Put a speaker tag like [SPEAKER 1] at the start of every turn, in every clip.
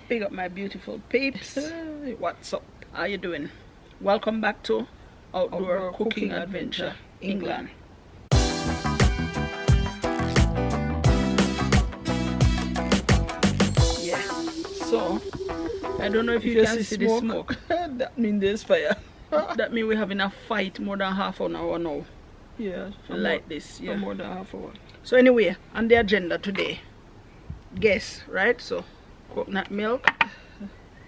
[SPEAKER 1] Big up my beautiful peeps. What's up? How you doing? Welcome back to Outdoor Cooking Adventure, England. Yeah. So, I don't know if you can see the smoke.
[SPEAKER 2] That means there's fire.
[SPEAKER 1] That means we're having a fight more than half an hour now.
[SPEAKER 2] Yeah.
[SPEAKER 1] Like this. Yeah.
[SPEAKER 2] For more than half an hour.
[SPEAKER 1] So anyway, on the agenda today, guess, right? So, coconut milk.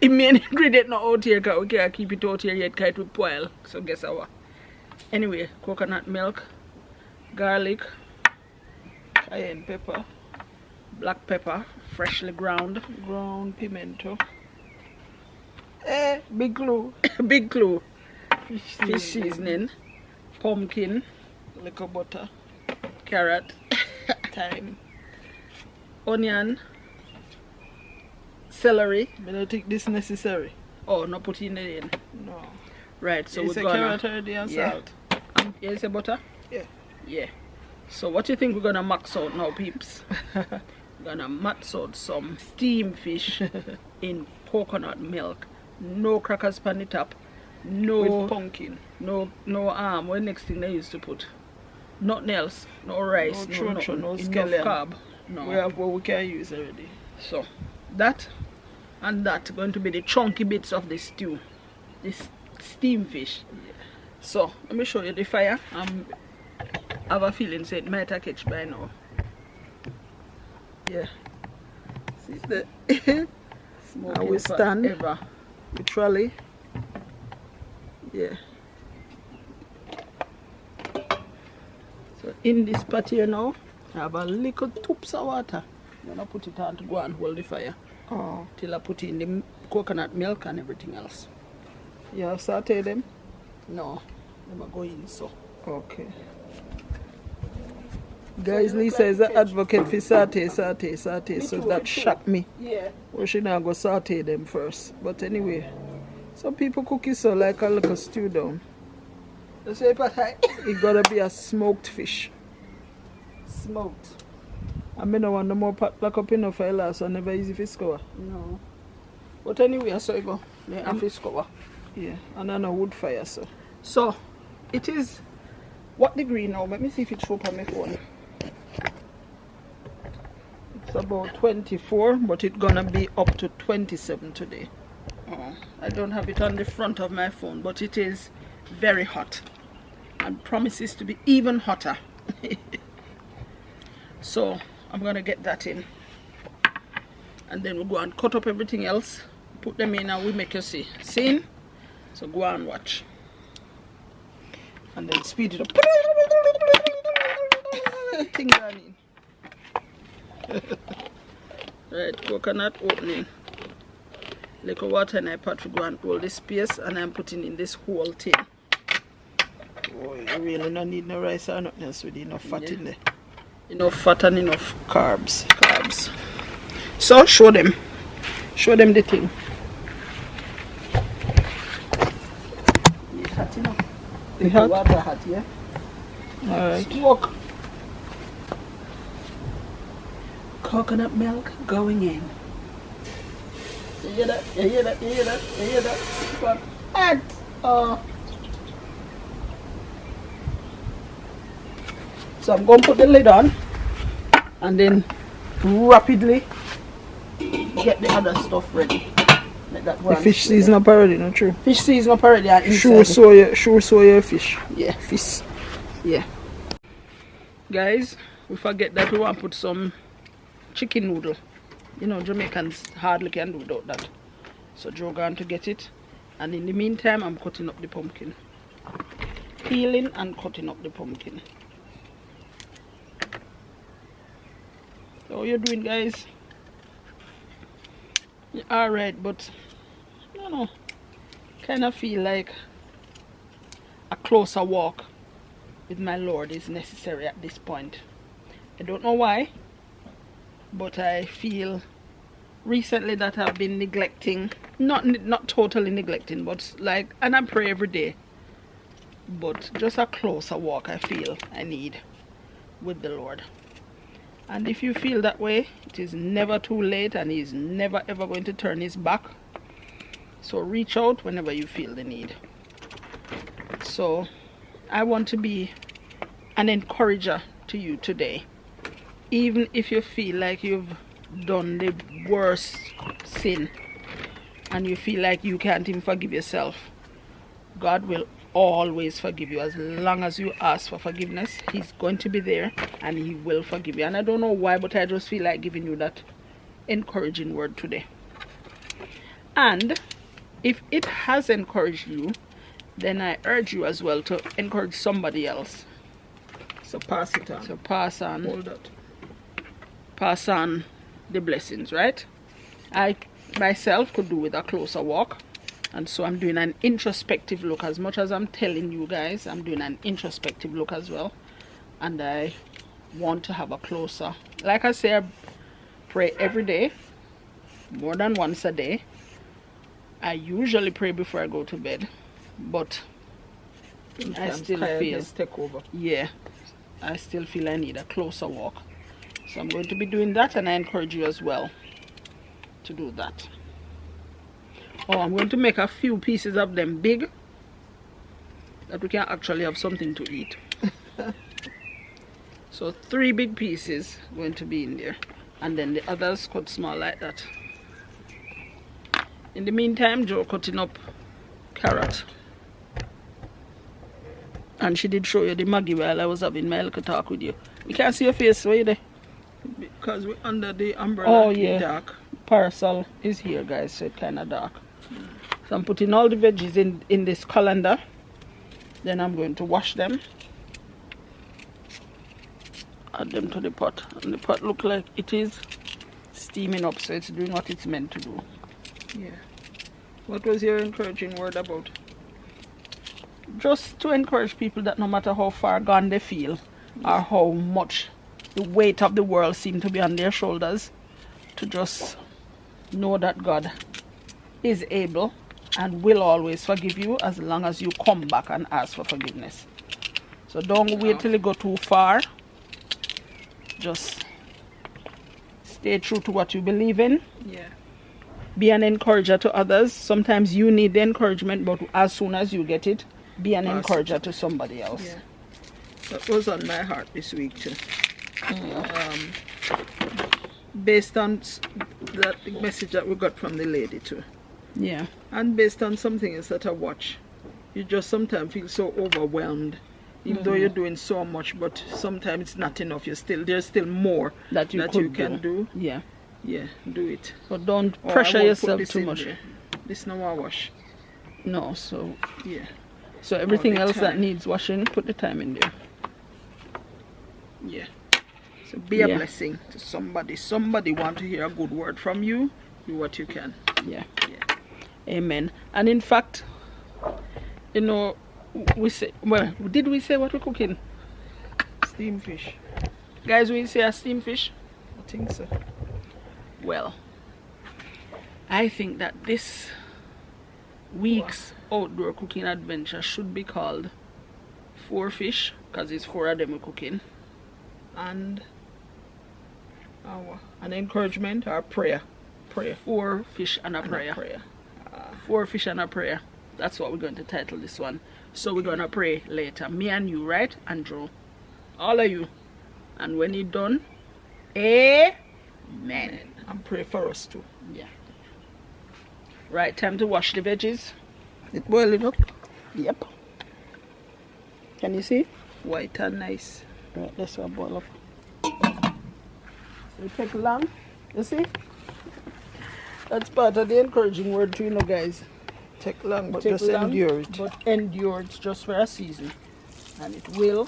[SPEAKER 1] The main ingredient not out here because we can't keep it out here yet because it will spoil. So guess what? Anyway, coconut milk, garlic,
[SPEAKER 2] Cayenne pepper,
[SPEAKER 1] black pepper, freshly ground,
[SPEAKER 2] pimento. Big clue.
[SPEAKER 1] big clue, fish seasoning, pumpkin,
[SPEAKER 2] little butter,
[SPEAKER 1] carrot,
[SPEAKER 2] thyme,
[SPEAKER 1] onion, celery.
[SPEAKER 2] I don't think this necessary.
[SPEAKER 1] Oh, not put in it in.
[SPEAKER 2] No.
[SPEAKER 1] Right, so
[SPEAKER 2] it's
[SPEAKER 1] we're
[SPEAKER 2] a
[SPEAKER 1] gonna.
[SPEAKER 2] carrot already and
[SPEAKER 1] Yeah.
[SPEAKER 2] salt.
[SPEAKER 1] Yeah, it's a butter.
[SPEAKER 2] Yeah.
[SPEAKER 1] Yeah. So what you think we're gonna max out now, peeps? We're gonna max out some steamed fish in coconut milk. No crackers pan the top. No
[SPEAKER 2] With pumpkin.
[SPEAKER 1] No what next thing they used to put? Nothing else. No rice.
[SPEAKER 2] No chuncho, no
[SPEAKER 1] enough
[SPEAKER 2] scallion.
[SPEAKER 1] carb. No.
[SPEAKER 2] We have what we can use already.
[SPEAKER 1] So that and that going to be the chunky bits of the stew. This steamed fish.
[SPEAKER 2] Yeah.
[SPEAKER 1] So let me show you the fire. I have a feeling say it might have catch by now. Yeah. See the smoke.
[SPEAKER 2] I will stand.
[SPEAKER 1] Ever.
[SPEAKER 2] Literally. Yeah.
[SPEAKER 1] So in this pot here now, I have a little toops of water. I'm gonna put it on to go and hold the fire.
[SPEAKER 2] Oh.
[SPEAKER 1] Till I put in the coconut milk and everything else.
[SPEAKER 2] Yeah, saute them.
[SPEAKER 1] No, let me go in so.
[SPEAKER 2] Okay. Guys, Lisa is an advocate for saute, so that shocked me.
[SPEAKER 1] Yeah.
[SPEAKER 2] We should not go saute them first. But anyway, some people cook it so like a little stew down.
[SPEAKER 1] Let's say
[SPEAKER 2] It gotta be a smoked fish.
[SPEAKER 1] smoked.
[SPEAKER 2] I mean, I want no more pot black up enough for last, so never easy fish cover.
[SPEAKER 1] No. But anyway, so you go. They have fish cover.
[SPEAKER 2] Yeah, and then a wood fire, so.
[SPEAKER 1] So it is what degree now? Let me see if it shows up on my phone.
[SPEAKER 2] It's about 24, but it's gonna be up to 27 today.
[SPEAKER 1] Oh, I don't have it on the front of my phone, but it is very hot and promises to be even hotter. So I'm gonna get that in, and then we'll go and cut up everything else, put them in, and we make you see. Seen? So go and watch,
[SPEAKER 2] And then speed it up. Thing running.
[SPEAKER 1] Right, coconut opening. Little water in I pot to go and hold this space, and I'm putting in this whole thing.
[SPEAKER 2] Oh, you really don't need no rice or nothing else with enough fat in there.
[SPEAKER 1] Enough fat and enough carbs. So show them the thing. It's hot enough.
[SPEAKER 2] It's hot?
[SPEAKER 1] Water hot, yeah.
[SPEAKER 2] Alright.
[SPEAKER 1] Smoke. Coconut milk going in. You hear that? You hear that? You hear that? You hear that? But hot. So I'm going to put the lid on and then rapidly get the other stuff ready. Let that
[SPEAKER 2] The fish season up already, not true?
[SPEAKER 1] Fish season up already.
[SPEAKER 2] Sure soya fish.
[SPEAKER 1] Yeah, fish. Yeah. Guys, we forget that we want to put some chicken noodle. You know, Jamaicans hardly can do without that. So Joe going to get it. And in the meantime, I'm cutting up the pumpkin. Peeling and cutting up the pumpkin. How you doing, guys? Alright, but you know, kind of feel like a closer walk with my Lord is necessary at this point. I don't know why, but I feel recently that I've been neglecting, not totally neglecting, but like, and I pray every day, but just a closer walk I feel I need with the Lord. And if you feel that way, it is never too late, and he's never ever going to turn his back. So reach out whenever you feel the need. So I want to be an encourager to you today. Even if you feel like you've done the worst sin and you feel like you can't even forgive yourself, God will always forgive you. As long as you ask for forgiveness, he's going to be there and he will forgive you. And I don't know why, but I just feel like giving you that encouraging word today. And if it has encouraged you, then I urge you as well to encourage somebody else.
[SPEAKER 2] So pass it on.
[SPEAKER 1] So pass on.
[SPEAKER 2] Hold that.
[SPEAKER 1] Pass on the blessings, right? I myself could do with a closer walk, and so I'm doing an introspective look. As much as I'm telling you guys, I'm doing an introspective look as well, and I want to have a closer, like I say, I pray every day, more than once a day. I usually pray before I go to bed, but I still feel,
[SPEAKER 2] take over.
[SPEAKER 1] yeah, I still feel I need a closer walk. So I'm going to be doing that, and I encourage you as well to do that. Oh, I'm going to make a few pieces of them big, that we can actually have something to eat. So 3 big pieces going to be in there, and then the others cut small like that. In the meantime, Joe cutting up carrot. And she did show you the Maggie while I was having my little talk with you. You can't see your face, where you there?
[SPEAKER 2] Because we're under the umbrella.
[SPEAKER 1] Oh yeah,
[SPEAKER 2] dark.
[SPEAKER 1] Parasol is here, guys, so it's kind of dark. So I'm putting all the veggies in this colander. Then I'm going to wash them, add them to the pot, and the pot look like it is steaming up, so it's doing what it's meant to do.
[SPEAKER 2] Yeah. What was your encouraging word about?
[SPEAKER 1] Just to encourage people that no matter how far gone they feel, or how much the weight of the world seems to be on their shoulders, to just know that God is able and will always forgive you as long as you come back and ask for forgiveness. So don't wait till you go too far. Just stay true to what you believe in.
[SPEAKER 2] Yeah.
[SPEAKER 1] Be an encourager to others. Sometimes you need the encouragement, but as soon as you get it, be an encourager to somebody else.
[SPEAKER 2] Yeah. That was on my heart this week too. Based on that message that we got from the lady too.
[SPEAKER 1] Yeah.
[SPEAKER 2] And based on something else that I watch, you just sometimes feel so overwhelmed. Even though you're doing so much, but sometimes it's not enough. There's still more
[SPEAKER 1] that you
[SPEAKER 2] can do.
[SPEAKER 1] Yeah.
[SPEAKER 2] Yeah, do it.
[SPEAKER 1] But don't pressure yourself too much.
[SPEAKER 2] There. This no more wash.
[SPEAKER 1] No, so
[SPEAKER 2] yeah.
[SPEAKER 1] So everything else that needs washing, put the time in there.
[SPEAKER 2] Yeah. So be a blessing to somebody. Somebody want to hear a good word from you. Do what you can.
[SPEAKER 1] Yeah. Yeah. Amen. And in fact, you know, we say, well, did we say what we're cooking?
[SPEAKER 2] Steamed fish.
[SPEAKER 1] Guys, we say a steamed fish?
[SPEAKER 2] I think so.
[SPEAKER 1] Well, I think that this week's outdoor cooking adventure should be called 4 fish, because it's 4 of them we're cooking, and
[SPEAKER 2] an encouragement or prayer.
[SPEAKER 1] 4 fish and a prayer. 4 fish and a prayer. That's what we're going to title this one. So we're going to pray later, me and you, right, Andrew? All of you. And when you're done, amen.
[SPEAKER 2] And pray for us too.
[SPEAKER 1] Yeah. Right, time to wash the veggies.
[SPEAKER 2] It boiling up?
[SPEAKER 1] Yep. Can you see?
[SPEAKER 2] White and nice.
[SPEAKER 1] Right, this will boil up.
[SPEAKER 2] It take long, you see? That's part of the encouraging word too, you know, guys. Take long, but just endure it.
[SPEAKER 1] But endure it just for a season. And it will.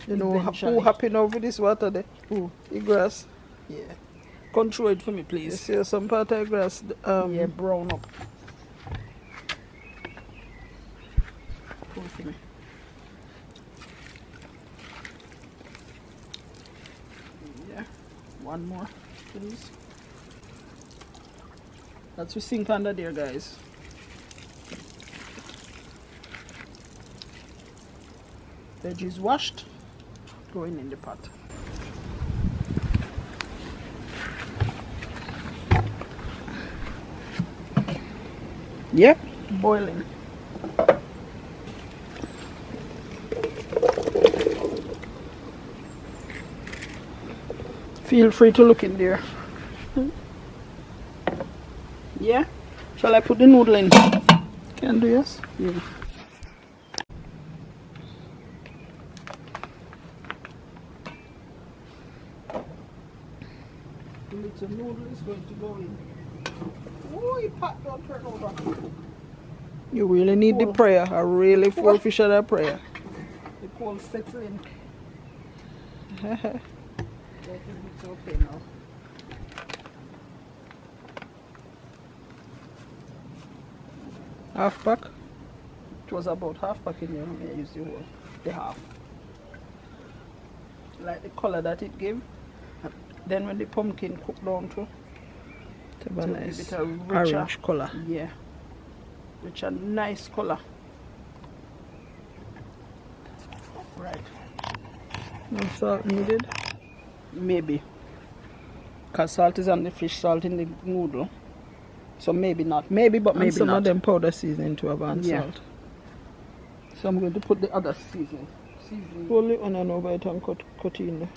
[SPEAKER 2] You know, who happy now with this water there?
[SPEAKER 1] Who?
[SPEAKER 2] The grass.
[SPEAKER 1] Yeah. Control it for me, please.
[SPEAKER 2] You see some part of the grass?
[SPEAKER 1] Yeah, brown up. Pour it for me. Yeah. One more, please. That's the sink under there, guys. Veggies washed, going in the pot.
[SPEAKER 2] Yeah.
[SPEAKER 1] Boiling. Feel free to look in there. Yeah. Shall I put the noodle in?
[SPEAKER 2] Can do, yes.
[SPEAKER 1] Yeah. The little noodle is going to go in. Oh, pot don't turn over.
[SPEAKER 2] You really need the prayer. I really full fish of that prayer.
[SPEAKER 1] The cold settling. I think it's okay now.
[SPEAKER 2] Half pack.
[SPEAKER 1] It was about half pack in here. I used the half. Like the color that it gave. Then when the pumpkin cooked down too,
[SPEAKER 2] It's a nice
[SPEAKER 1] give it a richer,
[SPEAKER 2] orange color.
[SPEAKER 1] yeah, rich and nice color. Right.
[SPEAKER 2] No salt needed.
[SPEAKER 1] Maybe. Because salt is on the fish, salt in the noodle. So maybe not. Maybe, but
[SPEAKER 2] And
[SPEAKER 1] maybe
[SPEAKER 2] some
[SPEAKER 1] not.
[SPEAKER 2] of them powder seasoning to have on
[SPEAKER 1] Yeah.
[SPEAKER 2] salt.
[SPEAKER 1] So I'm going to put the other seasoning.
[SPEAKER 2] Pull the onion over it and cut in there.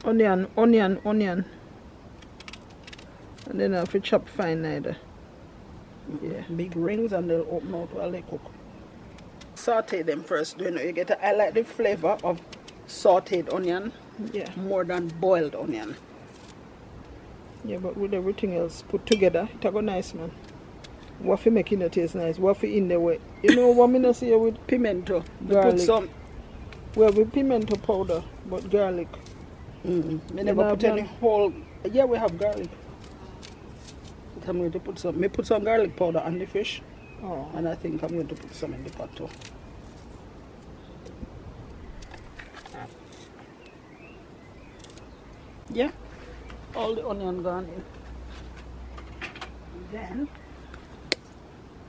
[SPEAKER 2] Onion. And then I have to chop fine either.
[SPEAKER 1] Yeah. Big rings and they'll open out while they cook. Saute them first. You know, I like the flavor of sauteed onion
[SPEAKER 2] Yeah.
[SPEAKER 1] more than boiled onion.
[SPEAKER 2] Yeah, but with everything else put together, it go nice, man. What for making it taste nice? What for in the way? You know what I mean? See with
[SPEAKER 1] Pimento. We
[SPEAKER 2] garlic.
[SPEAKER 1] put some.
[SPEAKER 2] Well, with pimento powder, but garlic.
[SPEAKER 1] We never put any whole. Yeah, we have garlic. But I'm going to put some. Me put some garlic powder on the fish,
[SPEAKER 2] Oh.
[SPEAKER 1] and I think I'm going to put some in the pot too. Yeah, all the onion gone in. Then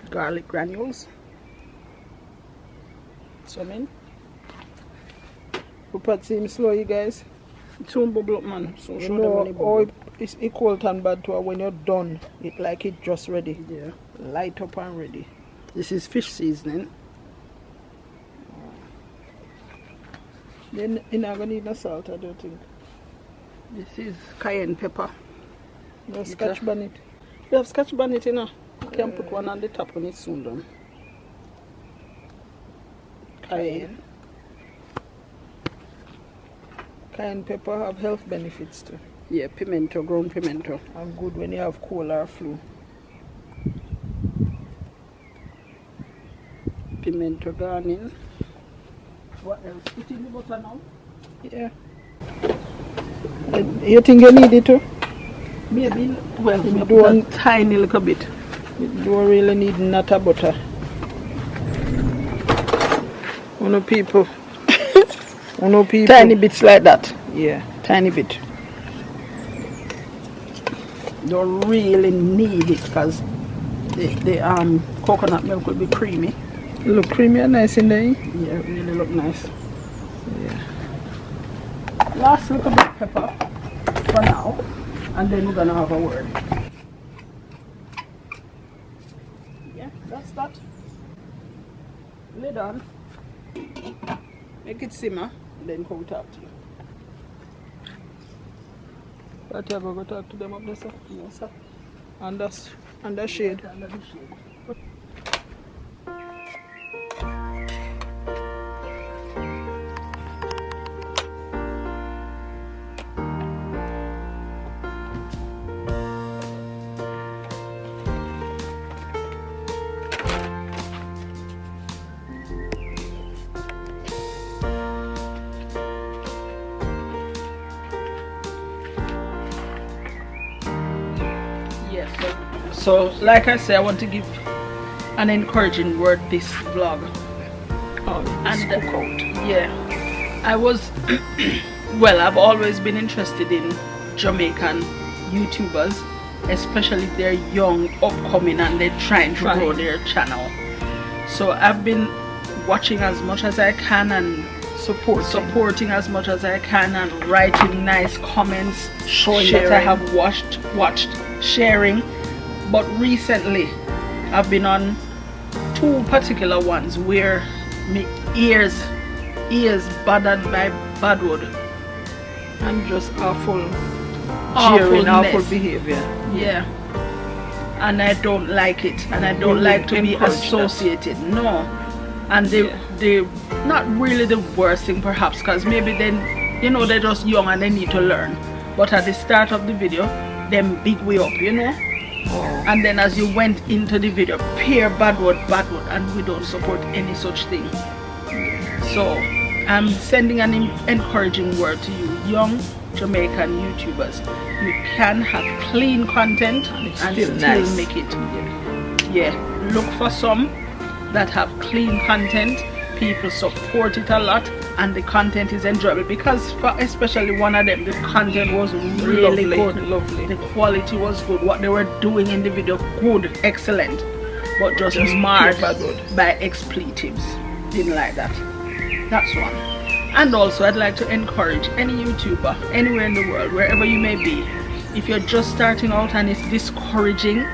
[SPEAKER 1] garlic granules. Some in.
[SPEAKER 2] The pot seems slow, you guys.
[SPEAKER 1] It soon bubble up, man. So
[SPEAKER 2] You
[SPEAKER 1] show them
[SPEAKER 2] know,
[SPEAKER 1] when it
[SPEAKER 2] oh,
[SPEAKER 1] bubble.
[SPEAKER 2] it's equal and bad to when you're done. It like it just ready.
[SPEAKER 1] Yeah.
[SPEAKER 2] Light up and ready.
[SPEAKER 1] This is fish seasoning.
[SPEAKER 2] Then you're not gonna need no salt, I don't think.
[SPEAKER 1] This is cayenne pepper.
[SPEAKER 2] No scotch bonnet.
[SPEAKER 1] We have scotch bonnet, you know. You can put one on the top when it's soon done. Cayenne.
[SPEAKER 2] Cayenne pepper have health benefits too.
[SPEAKER 1] Yeah, pimento, ground pimento.
[SPEAKER 2] And good when you have cold or flu.
[SPEAKER 1] Pimento gone in. What else? Put in the butter now.
[SPEAKER 2] Yeah. You think you need it too?
[SPEAKER 1] Maybe, well,
[SPEAKER 2] You
[SPEAKER 1] we
[SPEAKER 2] don't-
[SPEAKER 1] do a tiny little bit.
[SPEAKER 2] You don't really need nata butter. people.
[SPEAKER 1] Tiny bits like that.
[SPEAKER 2] Yeah.
[SPEAKER 1] Tiny bit. Don't really need it because the coconut milk will be creamy.
[SPEAKER 2] Look creamy and nice in there.
[SPEAKER 1] Yeah, it really look nice.
[SPEAKER 2] Yeah.
[SPEAKER 1] Last little bit of pepper for now, and then we're gonna have a word. Yeah, that's that. Lid on. Make it simmer, then come talk to you.
[SPEAKER 2] But you ever go talk to them up there, sir?
[SPEAKER 1] No, sir.
[SPEAKER 2] Under shade.
[SPEAKER 1] Under the shade. So, like I said, I want to give an encouraging word this vlog.
[SPEAKER 2] Oh,
[SPEAKER 1] And yeah, I was well, I've always been interested in Jamaican YouTubers, especially if they're young, upcoming, and they're trying to grow their channel. So I've been watching as much as I can and supporting as much as I can and writing nice comments, showing that I have watched, sharing. But recently I've been on 2 particular ones where my ears bothered by bad word
[SPEAKER 2] and just awful jeering, awful behavior.
[SPEAKER 1] Yeah. And I don't like it, and I don't like to be associated. No. And they not really the worst thing perhaps, because maybe then, you know, they're just young and they need to learn. But at the start of the video, them big way up, you know.
[SPEAKER 2] Oh.
[SPEAKER 1] And then as you went into the video, pure bad word, and we don't support any such thing. So I'm sending an encouraging word to you, young Jamaican YouTubers. You can have clean content and still
[SPEAKER 2] nice.
[SPEAKER 1] Make it. Yeah, look for some that have clean content. People support it a lot, and the content is enjoyable, because for especially one of them, the content was really
[SPEAKER 2] lovely.
[SPEAKER 1] The quality was good. What they were doing in the video, good, excellent, but just marred by expletives. Didn't like that. That's one. And also, I'd like to encourage any YouTuber anywhere in the world, wherever you may be, if you're just starting out and it's discouraging,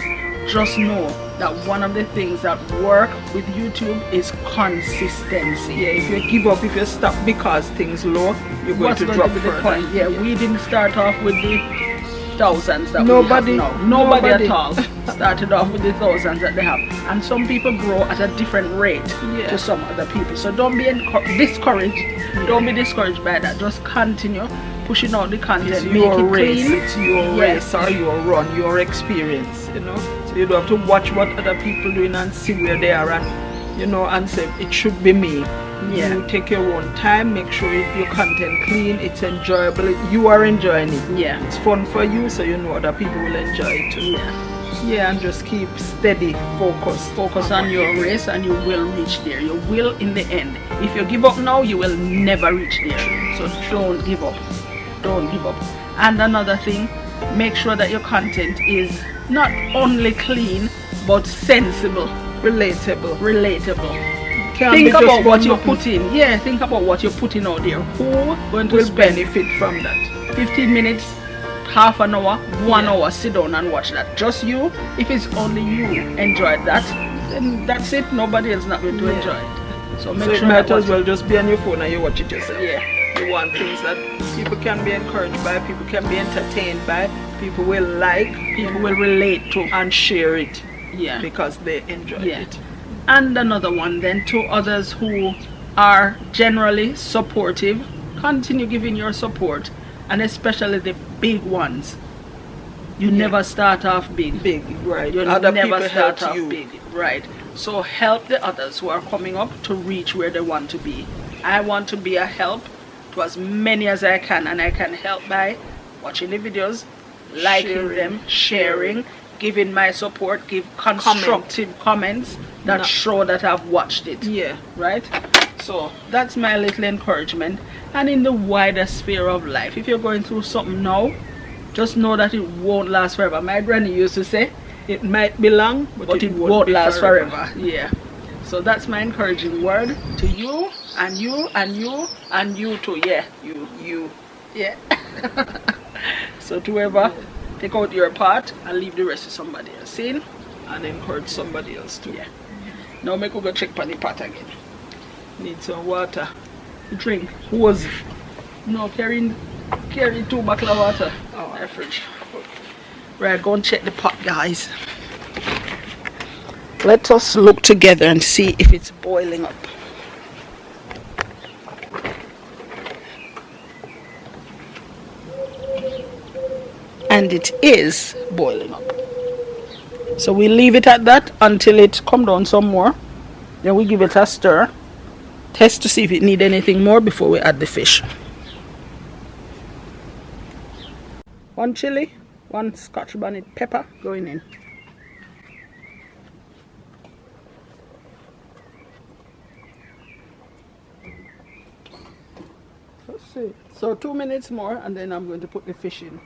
[SPEAKER 1] just know that one of the things that work with YouTube is consistency.
[SPEAKER 2] Yeah, if you give up, if you stop because things low, you're going to drop further.
[SPEAKER 1] Point? Yeah, we didn't start off with the thousands that we have now. Nobody at all started off with the thousands that they have. And some people grow at a different rate to some other people. So don't be discouraged. Don't be discouraged by that. Just continue pushing out the content.
[SPEAKER 2] It's your race. It's your race or your run, your experience, you know. So you don't have to watch what other people doing and see where they are and, you know, and say it should be me.
[SPEAKER 1] Yeah.
[SPEAKER 2] You take your own time, make sure your content clean, it's enjoyable, you are enjoying it.
[SPEAKER 1] Yeah.
[SPEAKER 2] It's fun for you, so you know other people will enjoy it too. Yeah, and just keep steady, focus
[SPEAKER 1] on your race, and you will reach there. You will in the end. If you give up now, you will never reach there. So don't give up. Don't give up. And another thing, make sure that your content is not only clean but sensible, relatable. Think about what you're putting. Yeah, think about what you're putting out there. Who will benefit from that? 15 minutes, half an hour, 1 hour, sit down and watch that. Just you. If it's only you enjoyed that, then that's it. Nobody else not going to enjoy it. So make sure
[SPEAKER 2] it might as well just be on your phone and you watch it yourself.
[SPEAKER 1] Yeah.
[SPEAKER 2] You want things that people can be encouraged by, people can be entertained by, people will like,
[SPEAKER 1] people will relate to,
[SPEAKER 2] and share it.
[SPEAKER 1] Yeah.
[SPEAKER 2] Because they enjoy it.
[SPEAKER 1] And another one then, to others who are generally supportive, continue giving your support, and especially the big ones. You never start off big.
[SPEAKER 2] Right.
[SPEAKER 1] You never start off big. Right. So help the others who are coming up to reach where they want to be. I want to be a help to as many as I can, and I can help by watching the videos, liking them, sharing, giving my support, give constructive comments that show that I've watched it.
[SPEAKER 2] Yeah.
[SPEAKER 1] Right? So that's my little encouragement. And in the wider sphere of life, if you're going through something now, just know that it won't last forever. My granny used to say,
[SPEAKER 2] it might be long, but it won't
[SPEAKER 1] last forever. Yeah. So that's my encouraging word to you, and you, and you, and you too. Yeah, you. Yeah. So to whoever, take out your part and leave the rest to somebody else. See?
[SPEAKER 2] And encourage somebody else too.
[SPEAKER 1] Yeah. Now make we go check on the pot again.
[SPEAKER 2] Need some water.
[SPEAKER 1] Drink.
[SPEAKER 2] Who was it?
[SPEAKER 1] No, carry 2 bottles of water.
[SPEAKER 2] Oh,
[SPEAKER 1] my fridge. Right, go and check the pot, guys. Let us look together and see if it's boiling up. And it is boiling up. So we leave it at that until it come down some more. Then we give it a stir. Test to see if it need anything more before we add the fish. 1 chili, 1 scotch bonnet pepper going in. Let's see. So 2 minutes more, and then I'm going to put the fish in.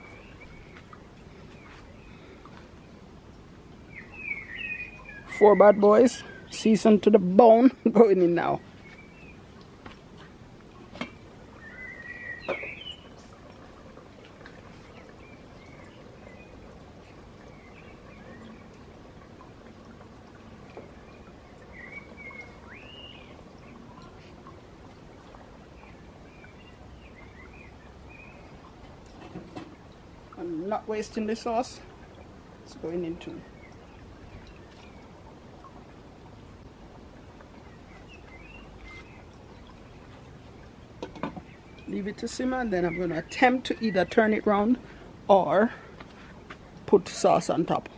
[SPEAKER 1] Four bad boys, seasoned to the bone, going in now. I'm not wasting the sauce. It's going into. Leave it to simmer, and then I'm going to attempt to either turn it round or put sauce on top.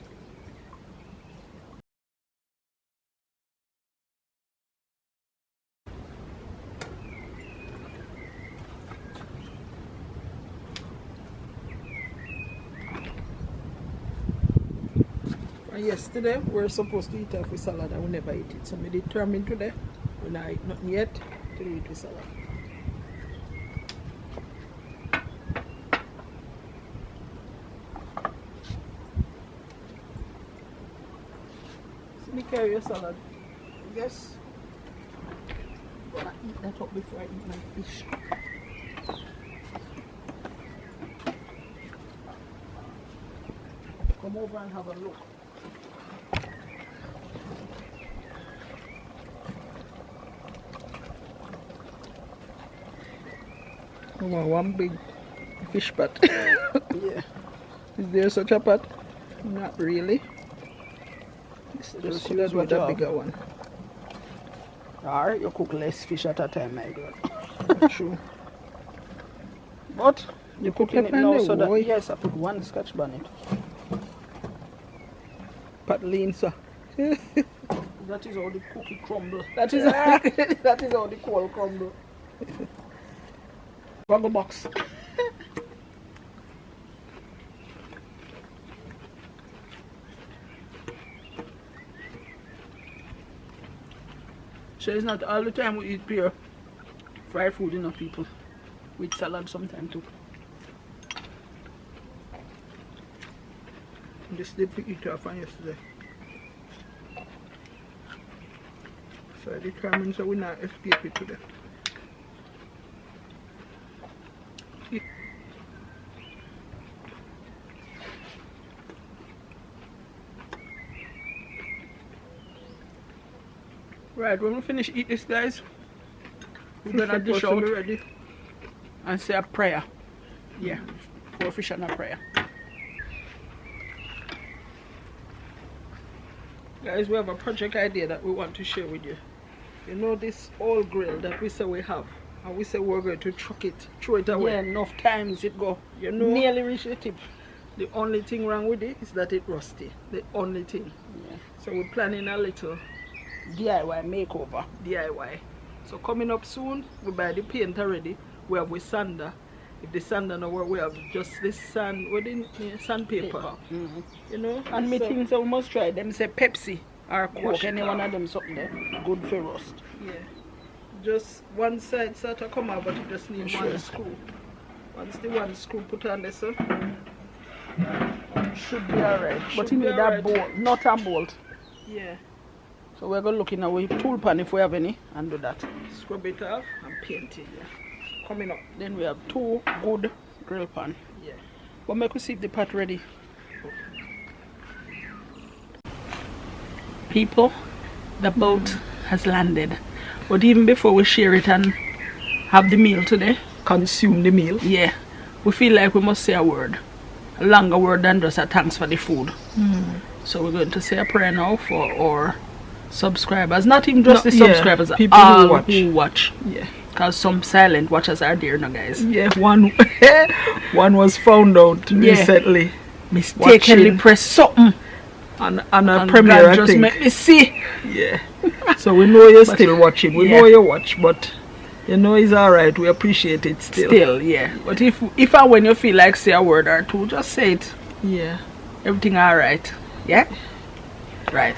[SPEAKER 2] Yesterday we were supposed to eat off with salad and we never eat it. So I determined today when I eat nothing yet to do it with salad. So me carry your salad.
[SPEAKER 1] Yes. I'm gonna eat that up before I eat my fish. Come over and have a look.
[SPEAKER 2] Oh, wow, one big fish pot.
[SPEAKER 1] Yeah.
[SPEAKER 2] Is there such a pot? Not really.
[SPEAKER 1] Just
[SPEAKER 2] Could have got a bigger one.
[SPEAKER 1] Alright, you cook less fish at a time, my girl.
[SPEAKER 2] True.
[SPEAKER 1] But
[SPEAKER 2] You
[SPEAKER 1] put
[SPEAKER 2] put
[SPEAKER 1] it
[SPEAKER 2] pepper
[SPEAKER 1] now
[SPEAKER 2] in
[SPEAKER 1] so
[SPEAKER 2] there,
[SPEAKER 1] that,
[SPEAKER 2] boy.
[SPEAKER 1] yes, I put one scotch bonnet.
[SPEAKER 2] Pot lean, sir.
[SPEAKER 1] That is how the cookie crumble. That is that is how the coal crumble. Rugger box. So it's not all the time we eat pure fried food, you know, people. We eat salad sometimes too.
[SPEAKER 2] This did we eat off on yesterday. So I determined so we not escape it today.
[SPEAKER 1] Right, when we finish eat this, guys, we're gonna dish out
[SPEAKER 2] ready
[SPEAKER 1] and say a prayer. Yeah, for fish and a prayer.
[SPEAKER 2] Guys, we have a project idea that we want to share with you. You know this old grill that we say we have, and we say we're going to chuck it, throw it away.
[SPEAKER 1] Yeah, enough times it go.
[SPEAKER 2] You know,
[SPEAKER 1] Nearly reach the tip.
[SPEAKER 2] the only thing wrong with it is that it's rusty. The only thing.
[SPEAKER 1] Yeah.
[SPEAKER 2] So we're planning a little
[SPEAKER 1] DIY makeover.
[SPEAKER 2] DIY. So coming up soon, we buy the paint already. We have with sander. If the sander no work, we have just this sand, what in sandpaper.
[SPEAKER 1] Mm-hmm.
[SPEAKER 2] You know?
[SPEAKER 1] And me
[SPEAKER 2] so,
[SPEAKER 1] think so we must try them say Pepsi or Coke,
[SPEAKER 2] Wash
[SPEAKER 1] any
[SPEAKER 2] it
[SPEAKER 1] one
[SPEAKER 2] off.
[SPEAKER 1] of them something there. Good for rust.
[SPEAKER 2] yeah. Just one side sort of come out, but you just need
[SPEAKER 1] Sure.
[SPEAKER 2] one screw. Once the one screw put on there, so
[SPEAKER 1] Should be alright. But
[SPEAKER 2] Should
[SPEAKER 1] you
[SPEAKER 2] be
[SPEAKER 1] need that
[SPEAKER 2] alright.
[SPEAKER 1] bolt, not a bolt.
[SPEAKER 2] yeah.
[SPEAKER 1] So we're gonna look in our tool pan if we have any and do that.
[SPEAKER 2] Scrub it off and paint it. Yeah. Coming up.
[SPEAKER 1] Then we have two good grill pan.
[SPEAKER 2] Yeah.
[SPEAKER 1] But make we see if the pot ready. People, the boat has landed. But even before we share it and have the meal today,
[SPEAKER 2] Consume the meal.
[SPEAKER 1] yeah, we feel like we must say a word. A longer word than just a thanks for the food. So we're going to say a prayer now for our subscribers. Not even just
[SPEAKER 2] No,
[SPEAKER 1] the
[SPEAKER 2] yeah,
[SPEAKER 1] subscribers,
[SPEAKER 2] people
[SPEAKER 1] all
[SPEAKER 2] who watch.
[SPEAKER 1] who watch.
[SPEAKER 2] Yeah.
[SPEAKER 1] Because some silent watchers are there now, guys.
[SPEAKER 2] Yeah, one was found out recently.
[SPEAKER 1] Mistakenly
[SPEAKER 2] Watching.
[SPEAKER 1] press something.
[SPEAKER 2] On a
[SPEAKER 1] And
[SPEAKER 2] premiere,
[SPEAKER 1] God
[SPEAKER 2] I
[SPEAKER 1] just
[SPEAKER 2] think.
[SPEAKER 1] make me see.
[SPEAKER 2] Yeah. So we know you're
[SPEAKER 1] But-
[SPEAKER 2] still watching. We
[SPEAKER 1] yeah.
[SPEAKER 2] know you watch, but you know it's alright. We appreciate it still.
[SPEAKER 1] Still, yeah. But if and when you feel like say a word or two, just say it.
[SPEAKER 2] Yeah.
[SPEAKER 1] Everything alright. Yeah? Right.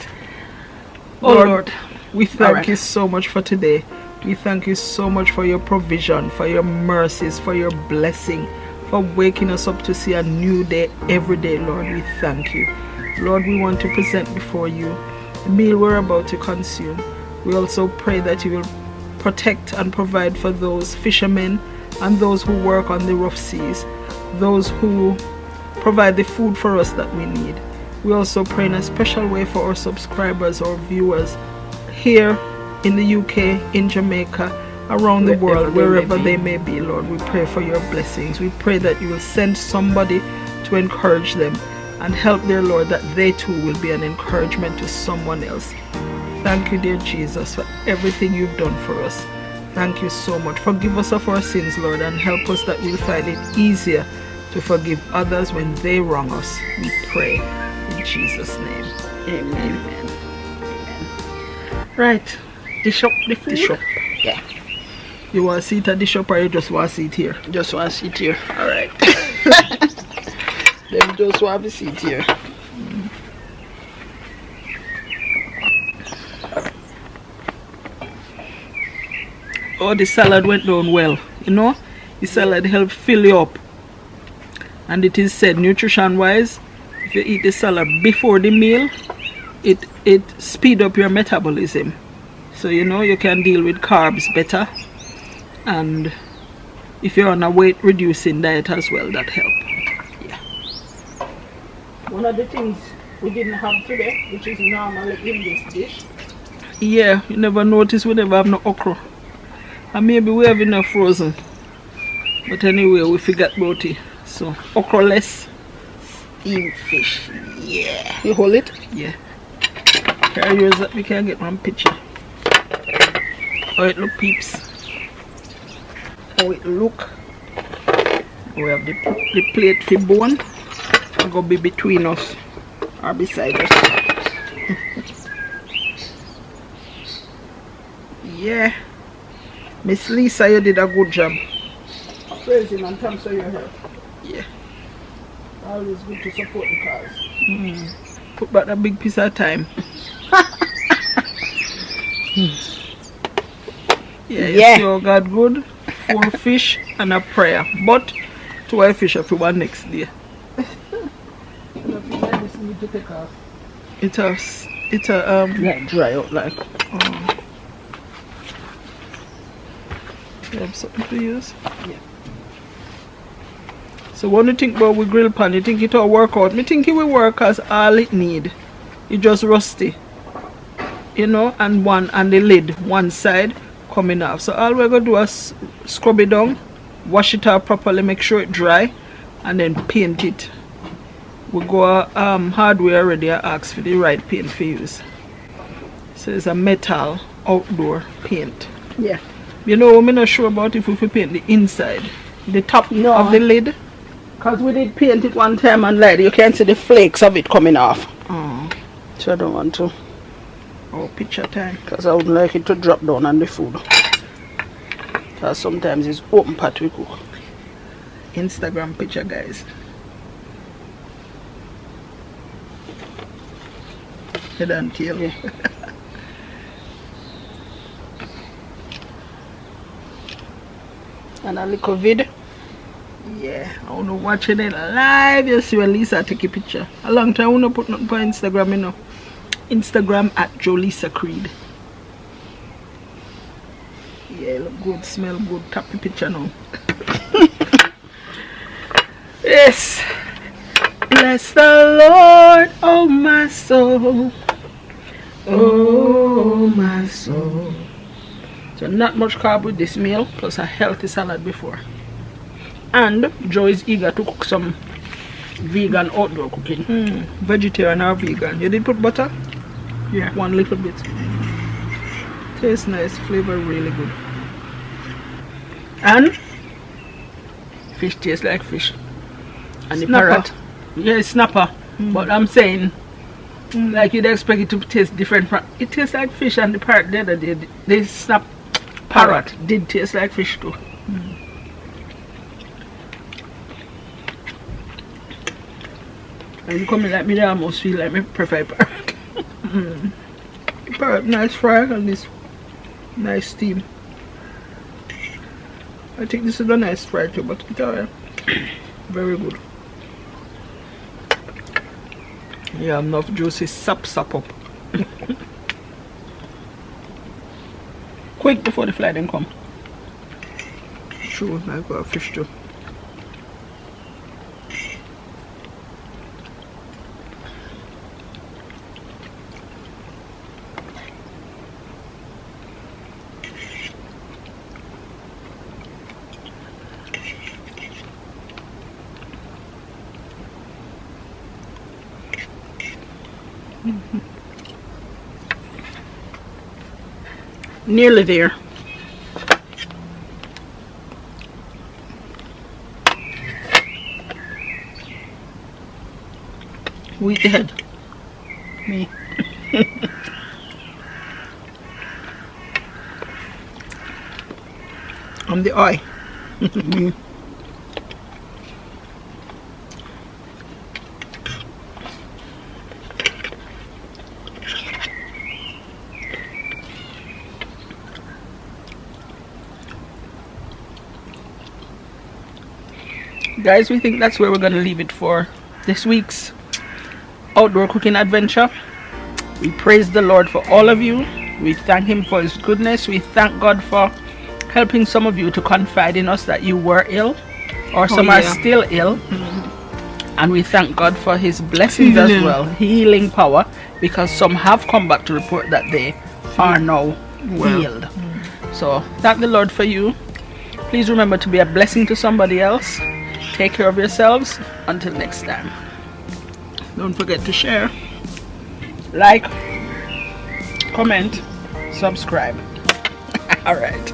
[SPEAKER 1] Oh
[SPEAKER 2] Lord,
[SPEAKER 1] Lord.
[SPEAKER 2] we thank
[SPEAKER 1] Alright.
[SPEAKER 2] you so much for today. We thank you so much for your provision, for your mercies, for your blessing, for waking us up to see a new day every day, Lord. We thank you. Lord, we want to present before you the meal we're about to consume. We also pray that you will protect and provide for those fishermen and those who work on the rough seas, those who provide the food for us that we need. We also pray in a special way for our subscribers or viewers here in the UK, in Jamaica, around the world, wherever they may be, Lord. We pray for your blessings. We pray that you will send somebody to encourage them, and help, dear Lord, that they too will be an encouragement to someone else. Thank you, dear Jesus, for everything you've done for us. Thank you so much. Forgive us of our sins, Lord, and help us that we'll find it easier to forgive others when they wrong us. We pray in Jesus' name.
[SPEAKER 1] Amen. Amen. Right. Dish up the food.
[SPEAKER 2] Dish up.
[SPEAKER 1] Yeah.
[SPEAKER 2] You want to sit at the shop or you just want to sit here?
[SPEAKER 1] Just want to sit here.
[SPEAKER 2] Alright.
[SPEAKER 1] Them just want to sit here.
[SPEAKER 2] Oh, the salad went down well. You know, the salad helped fill you up. And it is said, nutrition wise, if you eat the salad before the meal, it speed up your metabolism. So you know you can deal with carbs better. And if you're on a weight reducing diet as well, that help. Yeah.
[SPEAKER 1] One of the things we didn't have today, which is normally in this dish.
[SPEAKER 2] Yeah, you never notice we never have no okra. And maybe we have enough frozen. But anyway, we forgot about it. So, okra less.
[SPEAKER 1] Steamed fish. Yeah. You hold it?
[SPEAKER 2] Yeah. Can I use that? We can get one picture. How it look, peeps.
[SPEAKER 1] How it look.
[SPEAKER 2] We have the plate for bone. It's going to be between us or beside us. Yeah. Miss Lisa, you did a good job.
[SPEAKER 1] Praise him and thanks for your help.
[SPEAKER 2] Yeah.
[SPEAKER 1] Always good to support the cause.
[SPEAKER 2] Put back a big piece of time. Yeah, you see how God good. 4 fish and a prayer. But 2 fish if you want next day. It's a
[SPEAKER 1] yeah, dry out like.
[SPEAKER 2] You have something to use?
[SPEAKER 1] Yeah.
[SPEAKER 2] So when you think about we grill pan, you think it will work out. Me think it will work as all it need. It just rusty. You know, and the lid, one side coming off. So all we're gonna do is scrub it down, wash it out properly, make sure it dry, and then paint it. We go hardware already. I ask for the right paint for use. So it's a metal outdoor paint.
[SPEAKER 1] Yeah.
[SPEAKER 2] You know, I'm not sure about if we paint the inside, the top of the lid.
[SPEAKER 1] Because we did paint it one time and like you can see the flakes of it coming off. So I don't want to.
[SPEAKER 2] Oh, picture time.
[SPEAKER 1] Because I wouldn't like it to drop down on the food. Because sometimes it's open pot we cook.
[SPEAKER 2] Instagram picture, guys. Head and tail.
[SPEAKER 1] Yeah. And a little vid.
[SPEAKER 2] Yeah, I wanna watching it live. You see when Lisa take a picture. A long time I wanna put nothing on Instagram, you know. Instagram at Jolisa Creed. Yeah, look good, smell good. Tap the picture now. Yes. Bless the Lord, oh my soul. Oh my soul.
[SPEAKER 1] So not much carb with this meal, plus a healthy salad before. And Joe is eager to cook some vegan outdoor cooking.
[SPEAKER 2] Vegetarian or vegan. You did put butter?
[SPEAKER 1] Yeah.
[SPEAKER 2] 1 little bit. Tastes nice, flavor really good.
[SPEAKER 1] And fish tastes like fish. And
[SPEAKER 2] Snapper.
[SPEAKER 1] the parrot. Yeah, it's snapper. But I'm saying like you'd expect it to taste different. It tastes like fish, and the parrot the other day, the snap parrot did taste like fish too. And you come in like me, I almost feel like me prefer parrot.
[SPEAKER 2] Parrot, nice fry and this nice steam. I think this is a nice fry too, but it's alright. Very good. Yeah, enough juicy sap up.
[SPEAKER 1] Quick before the fly then come.
[SPEAKER 2] True, I got a fish too.
[SPEAKER 1] Nearly there. Who eat the head? Me. I'm the eye. Me. Guys, we think that's where we're going to leave it for this week's outdoor cooking adventure. We praise the Lord for all of you. We thank him for his goodness. We thank God for helping some of you to confide in us that you were ill, or some are still ill. And we thank God for his blessings as well, healing power, because some have come back to report that they are now healed. So thank the Lord for you. Please remember to be a blessing to somebody else. Take care of yourselves. Until next time. Don't forget to share, like, comment, subscribe. All right.